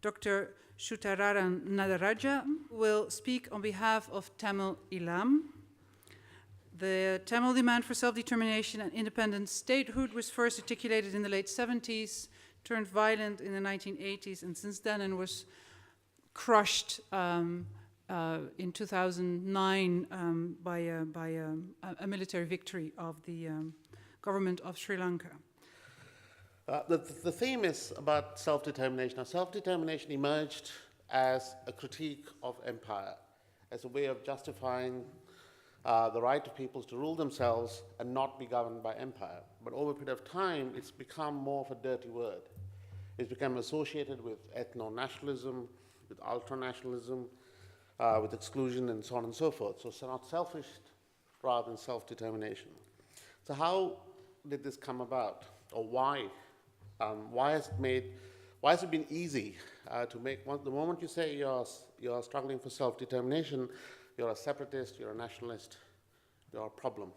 Dr. Suthaharan Nadarajah will speak on behalf of Tamil Eelam. The Tamil demand for self-determination and independent statehood was first articulated in the late 70s, turned violent in the 1980s, and since then and was crushed in 2009 by a military victory of the government of Sri Lanka. The theme is about self-determination. Now, self-determination emerged as a critique of empire, as a way of justifying the right of peoples to rule themselves and not be governed by empire. But over a period of time, it's become more of a dirty word. It's become associated with ethno-nationalism, with ultra-nationalism, with exclusion, and so on and so forth. So it's not selfish rather than self-determination. So how did this come about, or why? Why has it been easy to make? The moment you say you're struggling for self-determination, you're a separatist, you're a nationalist, you're a problem.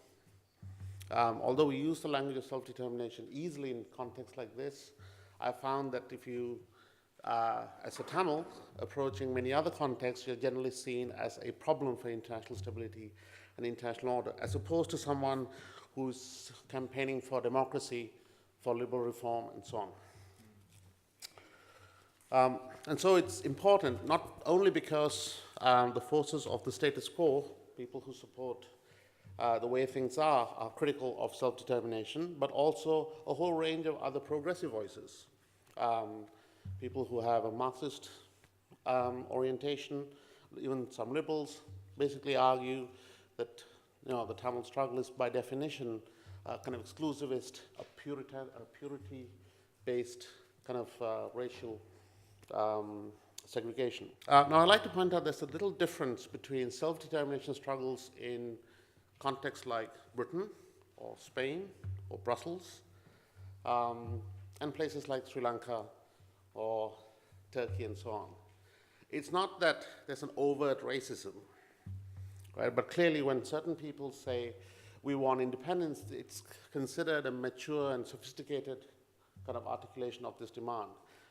Although we use the language of self-determination easily in contexts like this, I found that if you, as a Tamil, approaching many other contexts, you're generally seen as a problem for international stability and international order, as opposed to someone who's campaigning for democracy, for liberal reform, and so on. And so it's important, not only because the forces of the status quo, people who support the way things are critical of self-determination, but also a whole range of other progressive voices. People who have a Marxist orientation, even some liberals, basically argue that the Tamil struggle is by definition kind of exclusivist, a purity-based kind of racial segregation. Now, I'd like to point out there's a little difference between self-determination struggles in contexts like Britain or Spain or Brussels and places like Sri Lanka or Turkey and so on. It's not that there's an overt racism, right? But clearly when certain people say we want independence, it's considered a mature and sophisticated kind of articulation of this demand.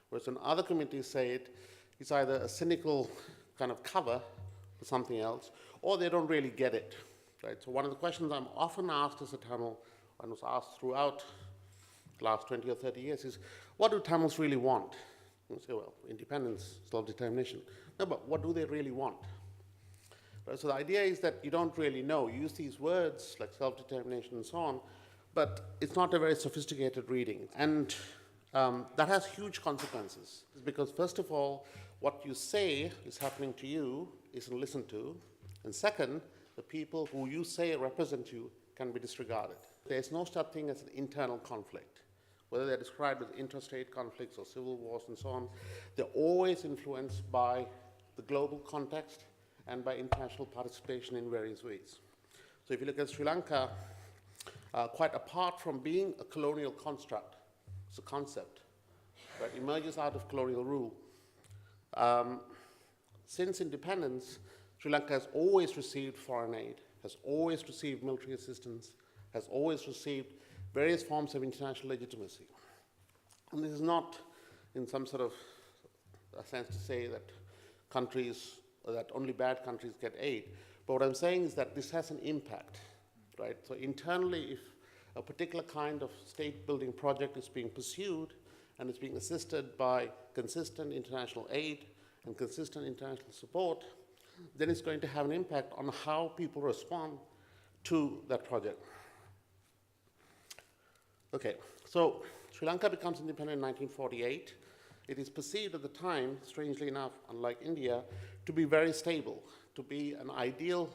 Whereas when other communities say it, it's either a cynical kind of cover for something else, or they don't really get it, right? So one of the questions I'm often asked as a Tamil, and was asked throughout the last 20 or 30 years, is what do Tamils really want? You say, well, independence, self-determination. No, but what do they really want? Right, so the idea is that you don't really know. You use these words like self-determination and so on, but it's not a very sophisticated reading. And that has huge consequences, because first of all, what you say is happening to you isn't listened to, and second, the people who you say represent you can be disregarded. There's no such thing as an internal conflict. Whether they're described as interstate conflicts or civil wars and so on, they're always influenced by the global context and by international participation in various ways. So if you look at Sri Lanka, quite apart from being a colonial construct, it's a concept that emerges out of colonial rule. Since independence, Sri Lanka has always received foreign aid, has always received military assistance, has always received various forms of international legitimacy. And this is not in some sort of a sense to say that only bad countries get aid. But what I'm saying is that this has an impact, right? So internally, if a particular kind of state-building project is being pursued and is being assisted by consistent international aid and consistent international support, then it's going to have an impact on how people respond to that project. Okay, so Sri Lanka becomes independent in 1948. It is perceived at the time, strangely enough, unlike India, to be very stable, to be an ideal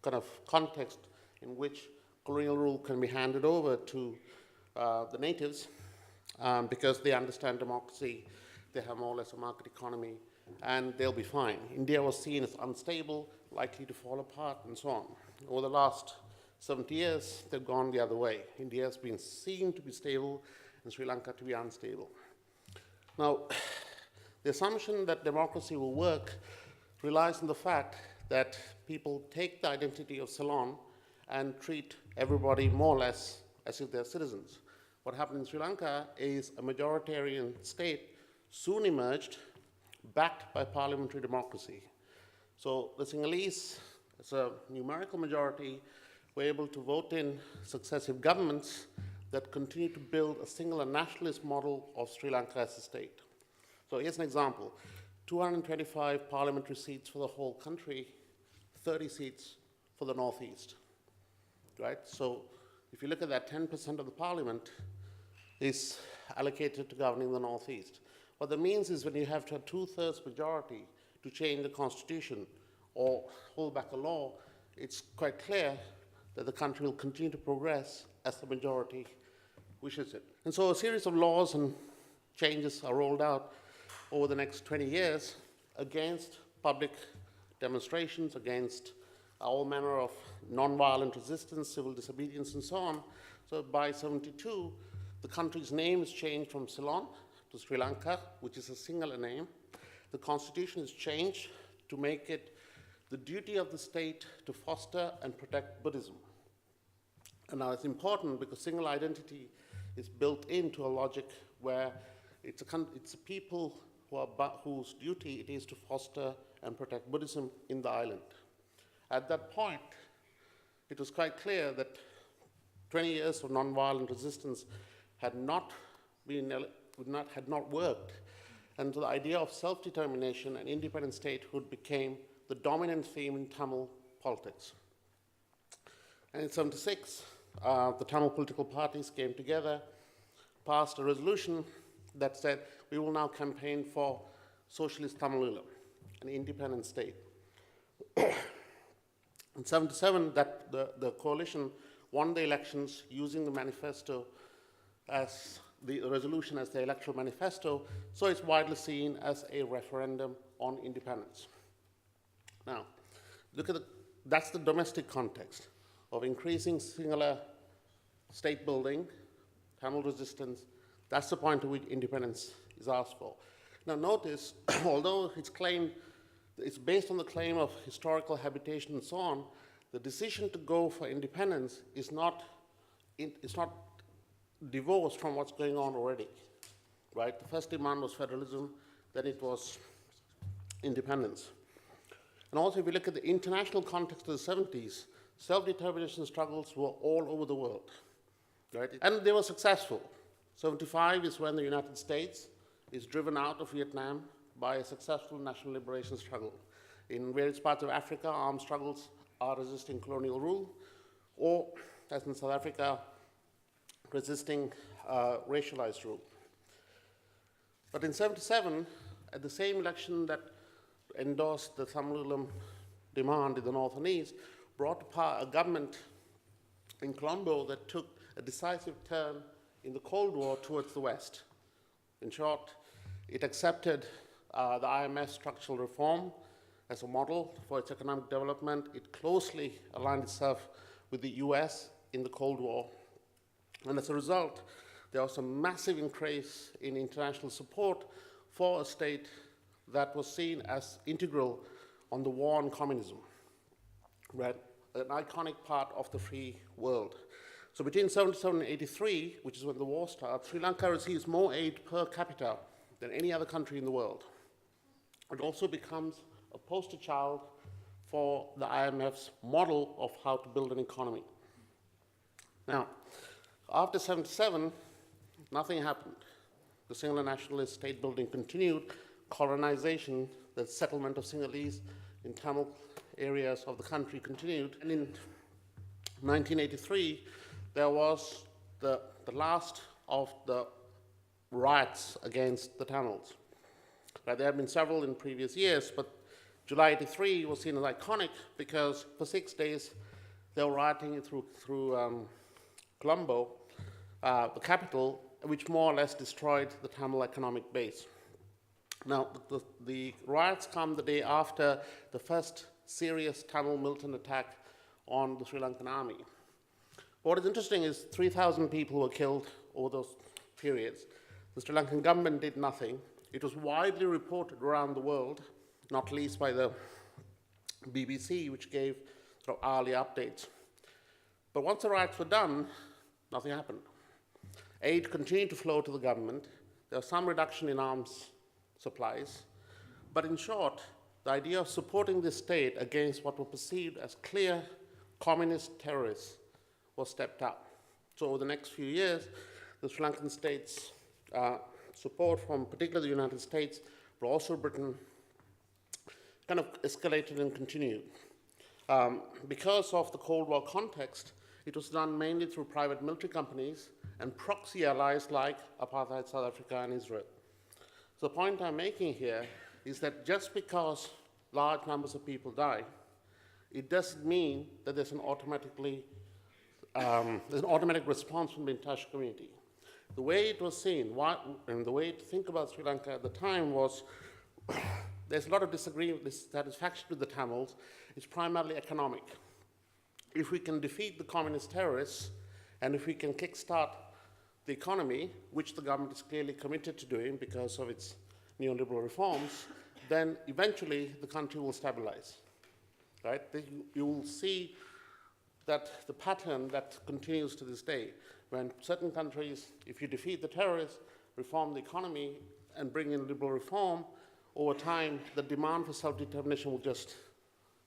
kind of context in which colonial rule can be handed over to the natives because they understand democracy, they have more or less a market economy, and they'll be fine. India was seen as unstable, likely to fall apart, and so on. Over the last 70 years, they've gone the other way. India has been seen to be stable and Sri Lanka to be unstable. Now, the assumption that democracy will work relies on the fact that people take the identity of Ceylon and treat everybody more or less as if they're citizens. What happened in Sri Lanka is a majoritarian state soon emerged backed by parliamentary democracy. So the Sinhalese, as a numerical majority, were able to vote in successive governments that continue to build a single and nationalist model of Sri Lanka as a state. So here's an example. 225 parliamentary seats for the whole country, 30 seats for the northeast, right? So if you look at that, 10% of the parliament is allocated to governing the northeast. What that means is when you have to have 2/3 majority to change the constitution or hold back a law, it's quite clear that the country will continue to progress as the majority wishes it. And so a series of laws and changes are rolled out over the next 20 years against public demonstrations, against all manner of non-violent resistance, civil disobedience, and so on. So by 72, the country's name is changed from Ceylon to Sri Lanka, which is a singular name. The constitution is changed to make it the duty of the state to foster and protect Buddhism. And now it's important because single identity is built into a logic where it's a people whose duty it is to foster and protect Buddhism in the island. At that point, it was quite clear that 20 years of nonviolent resistance had not worked, and so the idea of self-determination and independent statehood became the dominant theme in Tamil politics. And in 76, the Tamil political parties came together, passed a resolution that said, we will now campaign for socialist Tamil Eelam, an independent state. In 77, the coalition won the elections using the manifesto as the resolution as the electoral manifesto, so it's widely seen as a referendum on independence. Now, that's the domestic context of increasing singular state building, Tamil resistance. That's the point at which independence is asked for. Now notice, although it's based on the claim of historical habitation and so on, the decision to go for independence is not divorced from what's going on already, right? The first demand was federalism, then it was independence. And also, if you look at the international context of the 70s, self-determination struggles were all over the world, right? And they were successful. 75 is when the United States is driven out of Vietnam by a successful national liberation struggle. In various parts of Africa, armed struggles are resisting colonial rule, or, as in South Africa, resisting racialized rule. But in 77, at the same election that endorsed the Tamil Eelam demand in the north and east, brought to power a government in Colombo that took a decisive turn in the Cold War towards the West. In short, it accepted the IMF structural reform as a model for its economic development. It closely aligned itself with the US in the Cold War. And as a result, there was a massive increase in international support for a state that was seen as integral on the war on communism, right? An iconic part of the free world. So between 77 and 83, which is when the war starts, Sri Lanka receives more aid per capita than any other country in the world. It also becomes a poster child for the IMF's model of how to build an economy. Now, after 77, nothing happened. The singular nationalist state building continued. Colonization, the settlement of Sinhalese in Tamil areas of the country continued. And in 1983, there was the last of the riots against the Tamils. Right, there have been several in previous years, but July 83 was seen as iconic because for 6 days they were rioting through Colombo, the capital, which more or less destroyed the Tamil economic base. Now, the riots come the day after the first serious Tamil militant attack on the Sri Lankan army. What is interesting is 3,000 people were killed over those periods. The Sri Lankan government did nothing. It was widely reported around the world, not least by the BBC, which gave sort of hourly updates. But once the riots were done, nothing happened. Aid continued to flow to the government. There was some reduction in arms supplies. But in short, the idea of supporting the state against what were perceived as clear communist terrorists was stepped up. So over the next few years, the Sri Lankan state's support from particularly the United States, but also Britain, kind of escalated and continued. Because of the Cold War context, it was done mainly through private military companies and proxy allies like apartheid South Africa and Israel. So the point I'm making here is that just because large numbers of people die, it doesn't mean that there's an automatic response from the entire community. The way it was seen, and the way to think about Sri Lanka at the time was, there's a lot of dissatisfaction with the Tamils. It's primarily economic. If we can defeat the communist terrorists, and if we can kickstart the economy, which the government is clearly committed to doing because of its neoliberal reforms, then eventually the country will stabilize. Right? You will see that the pattern that continues to this day, when certain countries, if you defeat the terrorists, reform the economy, and bring in liberal reform, over time, the demand for self-determination will just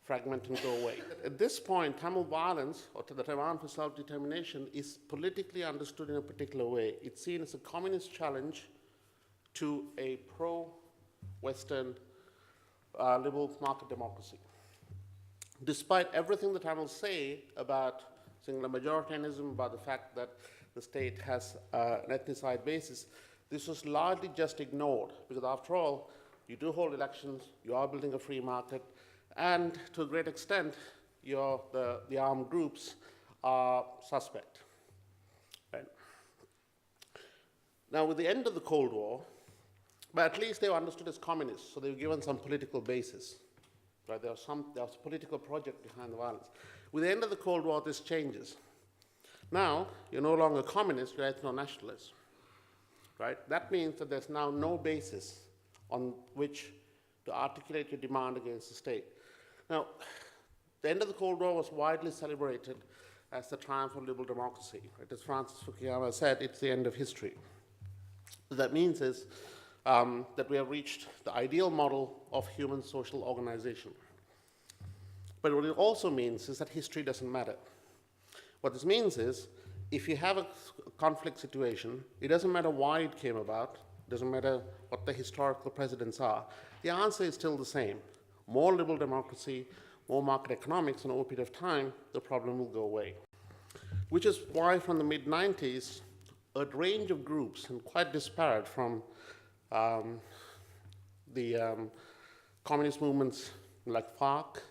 fragment and go away. At this point, Tamil violence, or the demand for self-determination, is politically understood in a particular way. It's seen as a communist challenge to a pro-Western liberal market democracy. Despite everything the Tamils say about singular majoritarianism, about the fact that the state has an ethnicide basis, this was largely just ignored, because after all, you do hold elections, you are building a free market, and to a great extent, the armed groups are suspect. Right? Now, with the end of the Cold War, but at least they were understood as communists, so they were given some political basis. Right? There was a political project behind the violence. With the end of the Cold War, this changes. Now, you're no longer communist, you're ethno-nationalist. Right? That means that there's now no basis on which to articulate your demand against the state. Now, the end of the Cold War was widely celebrated as the triumph of liberal democracy. Right? As Francis Fukuyama said, it's the end of history. What that means is that we have reached the ideal model of human social organization. But what it also means is that history doesn't matter. What this means is, if you have a conflict situation, it doesn't matter why it came about, it doesn't matter what the historical precedents are, the answer is still the same. More liberal democracy, more market economics, and over a period of time, the problem will go away. Which is why from the mid-90s, a range of groups, and quite disparate from the communist movements like FARC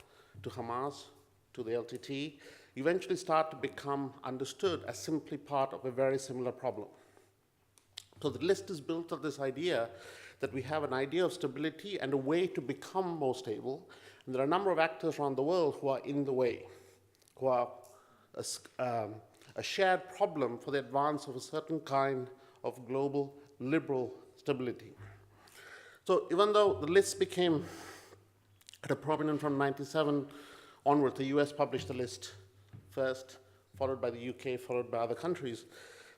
to Hamas to the LTTE, eventually start to become understood as simply part of a very similar problem. So the list is built of this idea that we have an idea of stability and a way to become more stable, and there are a number of actors around the world who are in the way, who are a shared problem for the advance of a certain kind of global liberal stability. So even though the list became prominent from 1997 onward, the US published the list first, followed by the UK, followed by other countries,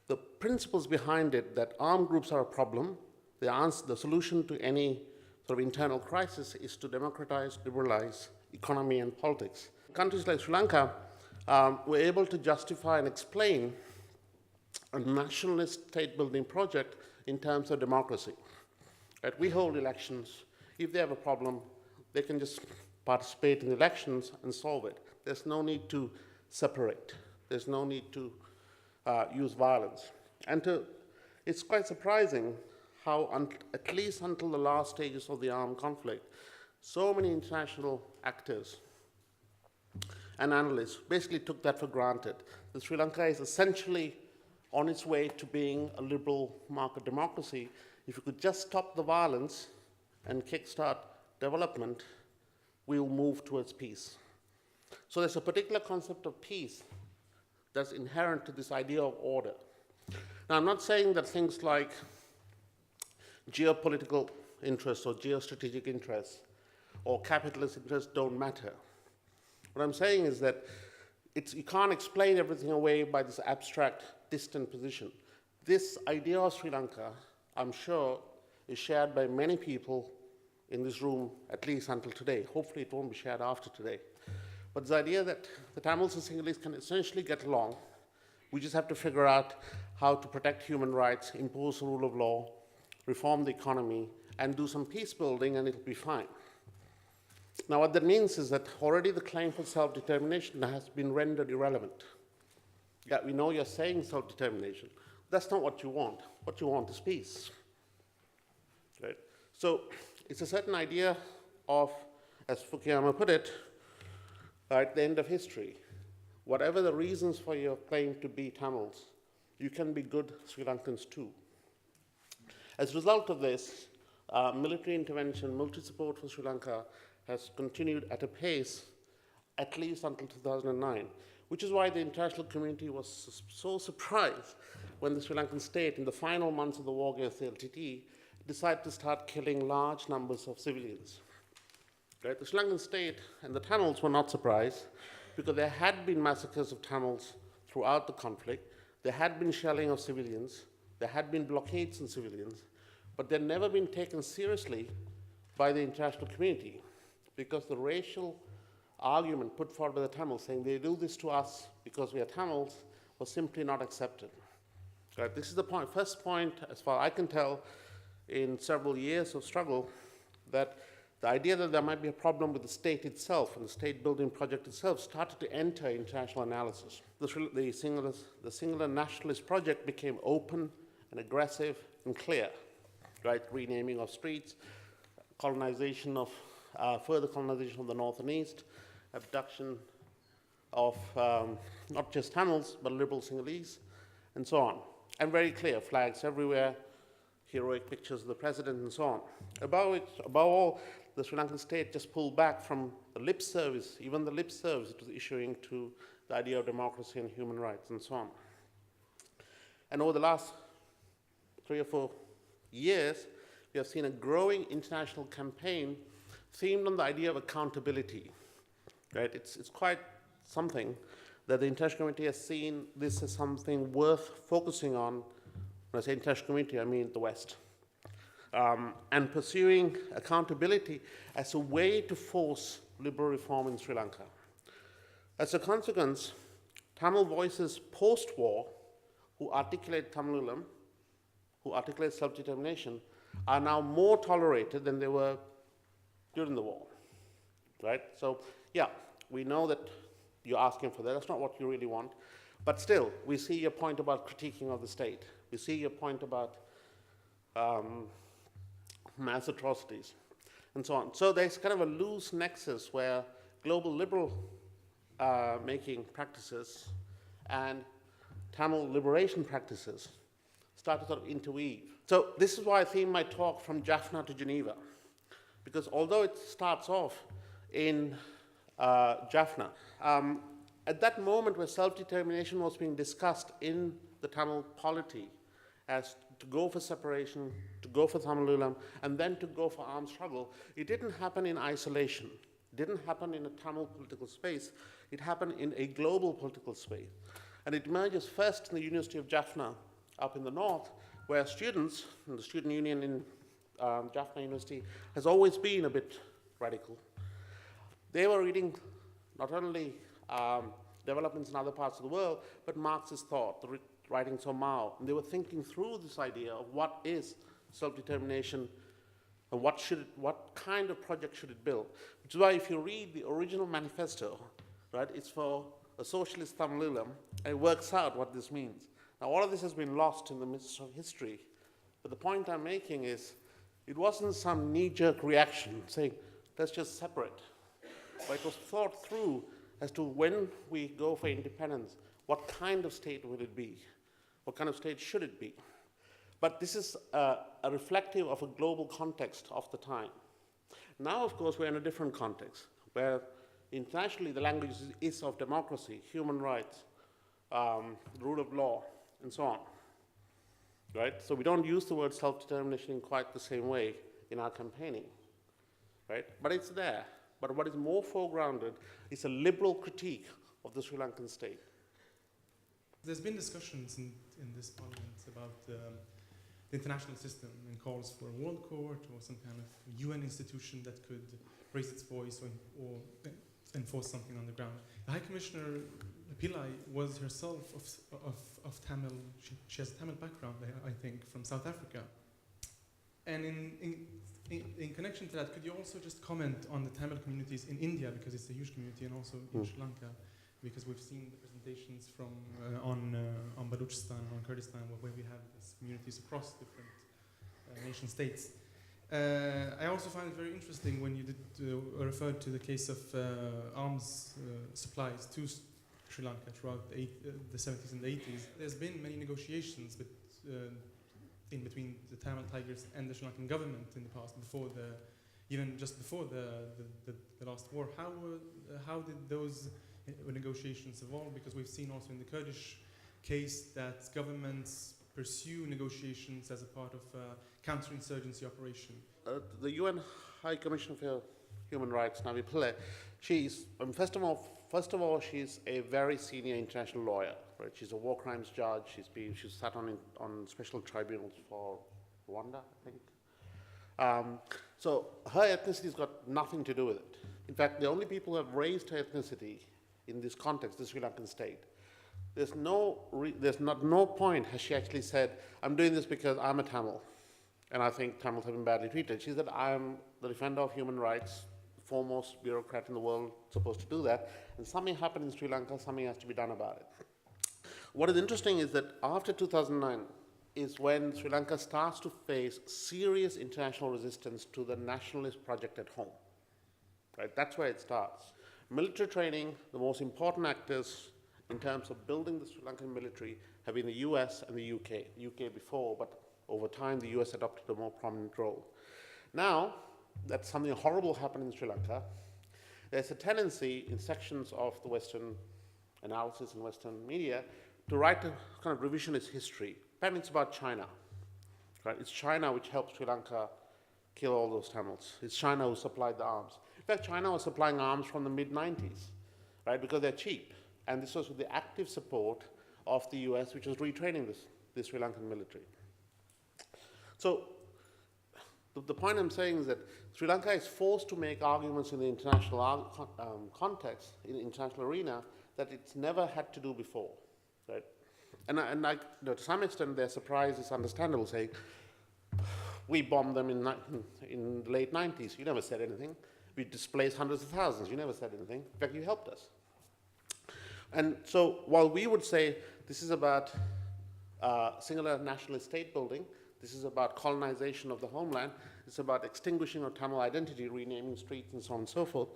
the principles behind it, that armed groups are a problem, the solution to any sort of internal crisis is to democratize, liberalize economy and politics. Countries like Sri Lanka were able to justify and explain a nationalist state-building project in terms of democracy. Right? We hold elections. If they have a problem, they can just participate in elections and solve it. There's no need to separate. There's no need to use violence. And it's quite surprising how, at least until the last stages of the armed conflict, so many international actors and analysts basically took that for granted. That Sri Lanka is essentially on its way to being a liberal market democracy. If you could just stop the violence and kickstart development, we will move towards peace. So there's a particular concept of peace that's inherent to this idea of order. Now, I'm not saying that things like geopolitical interests or geostrategic interests or capitalist interests don't matter. What I'm saying is that you can't explain everything away by this abstract, distant position. This idea of Sri Lanka, I'm sure, is shared by many people in this room, at least until today. Hopefully it won't be shared after today. But the idea that the Tamils and Sinhalese can essentially get along. We just have to figure out how to protect human rights, impose the rule of law, reform the economy, and do some peace building, and it'll be fine. Now, what that means is that already the claim for self-determination has been rendered irrelevant. Yeah, we know you're saying self-determination. That's not what you want. What you want is peace. Right? So it's a certain idea of, as Fukuyama put it, at the end of history. Whatever the reasons for your claim to be Tamils, you can be good Sri Lankans too. As a result of this, military intervention, military support for Sri Lanka has continued at a pace at least until 2009, which is why the international community was so surprised when the Sri Lankan state, in the final months of the war against the LTTE, decided to start killing large numbers of civilians. Right? The Sri Lankan state and the Tamils were not surprised because there had been massacres of Tamils throughout the conflict, there had been shelling of civilians, there had been blockades on civilians, but they'd never been taken seriously by the international community because the racial argument put forward by the Tamils saying they do this to us because we are Tamils was simply not accepted. Right? This is the point, first point, as far as I can tell, in several years of struggle, that the idea that there might be a problem with the state itself and the state building project itself started to enter international analysis. The singular nationalist project became open and aggressive and clear, right? Renaming of streets, colonization of, further colonization of the north and east, abduction of not just Tamils, but liberal Sinhalese, and so on. And very clear, flags everywhere, heroic pictures of the president, and so on. Above all, the Sri Lankan state just pulled back from the lip service, even the lip service it was issuing to the idea of democracy and human rights, and so on. And over the last 3 or 4 years, we have seen a growing international campaign themed on the idea of accountability. Right? It's quite something that the international community has seen this as something worth focusing on. When I say international community, I mean the West. And pursuing accountability as a way to force liberal reform in Sri Lanka. As a consequence, Tamil voices post-war who articulate Tamilulam, who articulate self-determination, are now more tolerated than they were during the war. Right? So, yeah, we know that you're asking for that. That's not what you really want. But still, we see your point about critiquing of the state. We see your point about mass atrocities, and so on. So there's kind of a loose nexus where global liberal making practices and Tamil liberation practices start to sort of interweave. So this is why I theme my talk from Jaffna to Geneva, because although it starts off in Jaffna, at that moment where self-determination was being discussed in the Tamil polity as to go for separation, to go for Tamilulam, and then to go for armed struggle, it didn't happen in isolation. It didn't happen in a Tamil political space. It happened in a global political space. And it emerges first in the University of Jaffna up in the north, where students, and the student union in Jaffna University has always been a bit radical. They were reading not only developments in other parts of the world, but Marxist thought, the writings of Mao. And they were thinking through this idea of what is self-determination and what kind of project should it build. Which is why if you read the original manifesto, right, it's for a socialist Tamilulam, and it works out what this means. Now, all of this has been lost in the midst of history. But the point I'm making is, it wasn't some knee-jerk reaction saying, let's just separate. But it was thought through as to when we go for independence, what kind of state will it be? What kind of state should it be? But this is a reflective of a global context of the time. Now, of course, we're in a different context, where internationally the language is of democracy, human rights, rule of law, and so on. Right? So we don't use the word self-determination in quite the same way in our campaigning. Right? But it's there. But what is more foregrounded is a liberal critique of the Sri Lankan state. There's been discussions in this parliament about the the international system and calls for a world court or some kind of UN institution that could raise its voice or enforce something on the ground. The High Commissioner Pillai was herself of Tamil. She has a Tamil background, I think, from South Africa. And in connection to that, could you also just comment on the Tamil communities in India, because it's a huge community, and also in Sri Lanka, because we've seen the presentations from on Balochistan and on Kurdistan, where we have these communities across different nation states. I also find it very interesting when you referred to the case of arms supplies to Sri Lanka throughout the 70s and the 80s. There's been many negotiations in between the Tamil Tigers and the Sri Lankan government in the past, even just before the last war. How did those negotiations evolve? Because we've seen also in the Kurdish case that governments pursue negotiations as a part of a counterinsurgency operation. The UN High Commissioner for Human Rights, Navi Pillai, she's first of all, she's a very senior international lawyer. Right? She's a war crimes judge. She's sat on special tribunals for Rwanda, I think. So her ethnicity's got nothing to do with it. In fact, the only people who have raised her ethnicity in this context, the Sri Lankan state, there's no point has she actually said, I'm doing this because I'm a Tamil, and I think Tamils have been badly treated. She said, I'm the defender of human rights, the foremost bureaucrat in the world supposed to do that, and something happened in Sri Lanka, something has to be done about it. What is interesting is that after 2009 is when Sri Lanka starts to face serious international resistance to the nationalist project at home. Right? That's where it starts. Military training, the most important actors in terms of building the Sri Lankan military have been the US and the UK. UK before, but over time the US adopted a more prominent role. Now that something horrible happened in Sri Lanka, there's a tendency in sections of the Western analysis and Western media to write a kind of revisionist history. Apparently it's about China. Right? It's China which helped Sri Lanka kill all those Tamils. It's China who supplied the arms. In fact, China was supplying arms from the mid-90s, right, because they're cheap. And this was with the active support of the US, which was retraining the Sri Lankan military. So the point I'm saying is that Sri Lanka is forced to make arguments in the international context, in the international arena, that it's never had to do before. Right? And to some extent, their surprise is understandable, saying, we bombed them in the late 90s. You never said anything. We displaced hundreds of thousands. You never said anything. In fact, you helped us. And so while we would say this is about singular nationalist state building, this is about colonization of the homeland, it's about extinguishing of Tamil identity, renaming streets, and so on and so forth,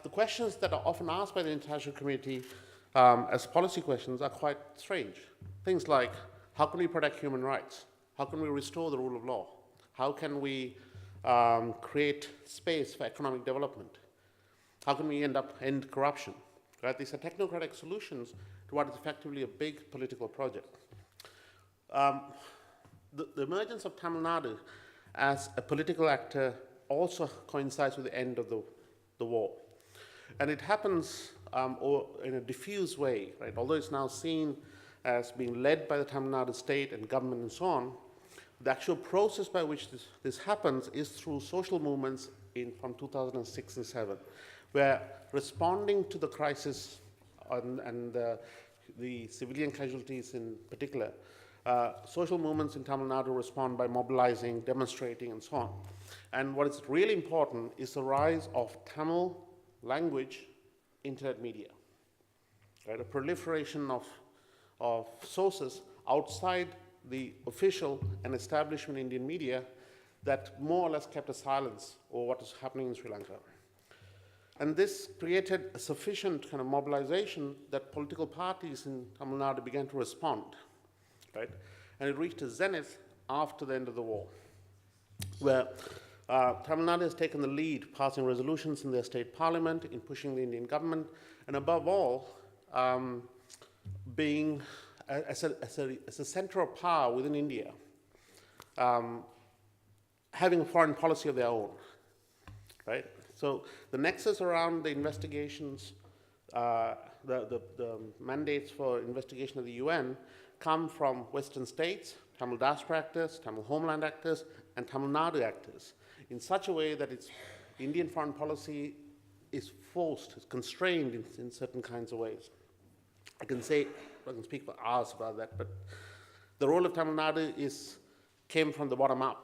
the questions that are often asked by the international community as policy questions are quite strange. Things like, how can we protect human rights? How can we restore the rule of law? How can we create space for economic development? How can we end corruption? Right? These are technocratic solutions to what is effectively a big political project. The emergence of Tamil Nadu as a political actor also coincides with the end of the war. And it happens in a diffuse way, right? Although it's now seen as being led by the Tamil Nadu state and government and so on, the actual process by which this happens is through social movements from 2006 and 2007, where responding to the crisis and the civilian casualties in particular, social movements in Tamil Nadu respond by mobilizing, demonstrating, and so on. And what is really important is the rise of Tamil language internet media, right? A proliferation of sources outside the official and establishment Indian media that more or less kept a silence over what is happening in Sri Lanka. And this created a sufficient kind of mobilization that political parties in Tamil Nadu began to respond, right? And it reached a zenith after the end of the war, where Tamil Nadu has taken the lead, passing resolutions in their state parliament, in pushing the Indian government, and above all, being as a center of power within India, having a foreign policy of their own, right? So the nexus around the investigations the mandates for investigation of the UN come from Western states, Tamil diaspora actors, Tamil homeland actors, and Tamil Nadu actors, in such a way that Indian foreign policy is forced, is constrained in certain kinds of ways. I can speak for hours about that, but the role of Tamil Nadu came from the bottom up.